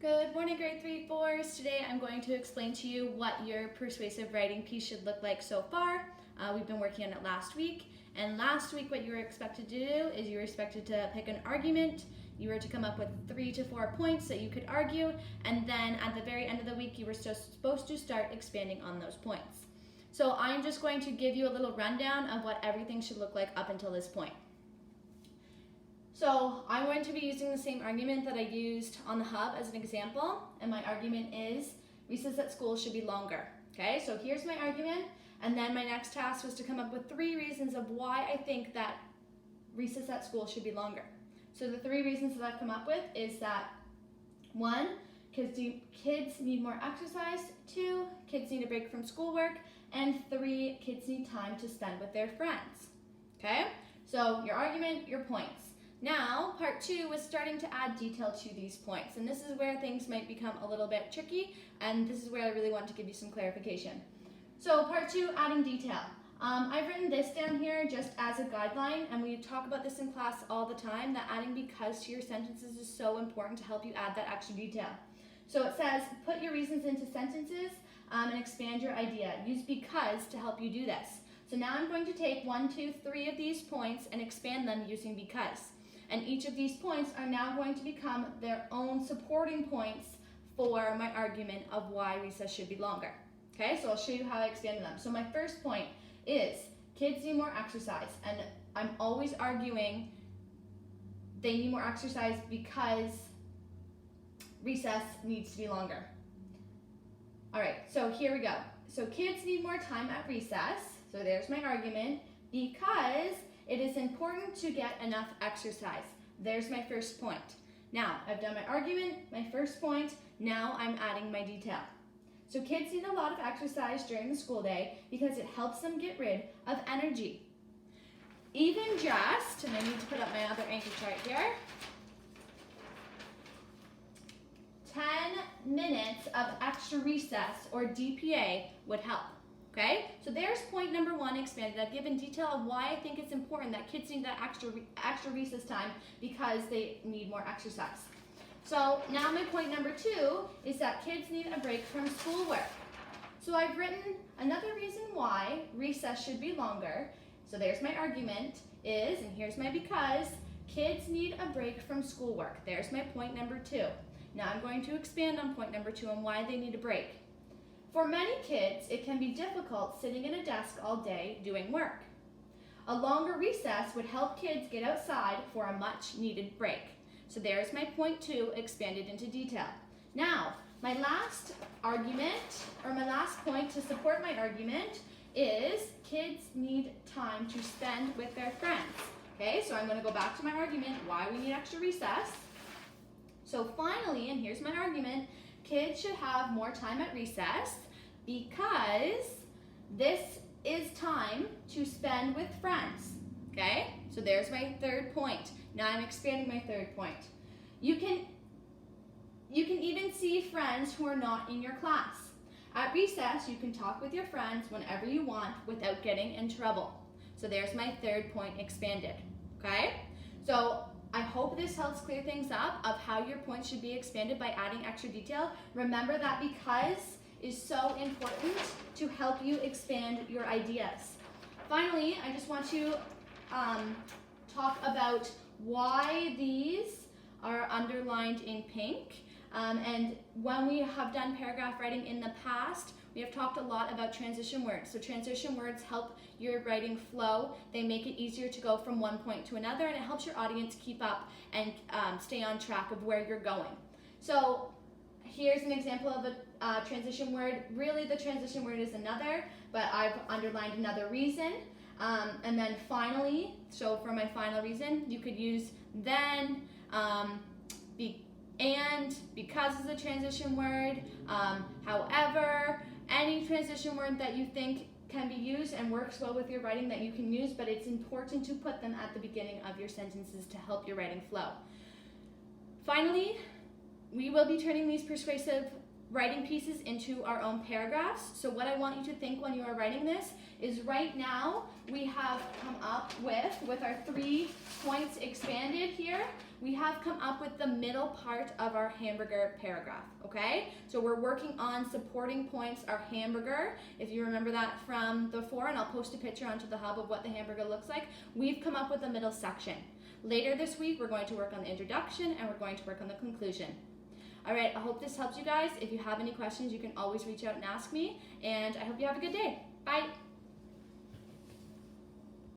Good morning, grade 3-4s. Today I'm going to explain to you what your persuasive writing piece should look like so far. We've been working on it last week, and last week what you were expected to do is you were expected to pick an argument. You were to come up with 3 to 4 points that you could argue, and then at the very end of the week you were supposed to start expanding on those points. So I'm just going to give you a little rundown of what everything should look like up until this point. So I'm going to be using the same argument that I used on the hub as an example, and my argument is recess at school should be longer. Okay, so here's my argument, and then my next task was to come up with 3 reasons of why I think that recess at school should be longer. So the 3 reasons that I've come up with is that 1, kids need more exercise, 2, kids need a break from schoolwork, and 3, kids need time to spend with their friends. Okay, so your argument, your points. Now, part 2 was starting to add detail to these points, and this is where things might become a little bit tricky, and this is where I really want to give you some clarification. So part 2, adding detail. I've written this down here just as a guideline, and we talk about this in class all the time, that adding because to your sentences is so important to help you add that extra detail. So it says, put your reasons into sentences and expand your idea. Use because to help you do this. So now I'm going to take 1, 2, 3 of these points and expand them using because. And each of these points are now going to become their own supporting points for my argument of why recess should be longer. Okay, so I'll show you how I expanded them. So my first point is kids need more exercise, and I'm always arguing they need more exercise because recess needs to be longer. All right, so here we go. So kids need more time at recess, so there's my argument, because it is important to get enough exercise. There's my first point. Now, I've done my argument, my first point, now I'm adding my detail. So kids need a lot of exercise during the school day because it helps them get rid of energy. Even just, and I need to put up my other anchor chart here, 10 minutes of extra recess or DPA would help. Okay, so there's point number 1 expanded. I've given detail of why I think it's important that kids need that extra recess time because they need more exercise. So now my point number 2 is that kids need a break from schoolwork. So I've written another reason why recess should be longer. So there's my argument is, and here's my because, kids need a break from schoolwork. There's my point number 2. Now I'm going to expand on point number 2 and why they need a break. For many kids, it can be difficult sitting at a desk all day doing work. A longer recess would help kids get outside for a much needed break. So there's my point 2 expanded into detail. Now, my last argument, or my last point to support my argument is kids need time to spend with their friends. Okay, so I'm going to go back to my argument, why we need extra recess. So finally, and here's my argument, kids should have more time at recess because this is time to spend with friends. Okay, so there's my third point. Now I'm expanding my third point. You can even see friends who are not in your class. At recess, you can talk with your friends whenever you want without getting in trouble. So there's my third point expanded. Okay, so I hope this helps clear things up of how your points should be expanded by adding extra detail. Remember that because is so important to help you expand your ideas. Finally, I just want to talk about why these are underlined in pink. And when we have done paragraph writing in the past, we have talked a lot about transition words. So transition words help your writing flow. They make it easier to go from one point to another, and it helps your audience keep up and stay on track of where you're going. So here's an example of a transition word. Really, the transition word is another, but I've underlined another reason. And then finally, so for my final reason, you could use then, and, because is a transition word, however, any transition word that you think can be used and works well with your writing that you can use, but it's important to put them at the beginning of your sentences to help your writing flow. Finally, we will be turning these persuasive writing pieces into our own paragraphs. So what I want you to think when you are writing this is right now we have come up with our 3 points expanded here, we have come up with the middle part of our hamburger paragraph, okay? So we're working on supporting points, our hamburger. If you remember that from before, and I'll post a picture onto the hub of what the hamburger looks like, we've come up with the middle section. Later this week, we're going to work on the introduction and we're going to work on the conclusion. All right, I hope this helps you guys. If you have any questions, you can always reach out and ask me, and I hope you have a good day. Bye.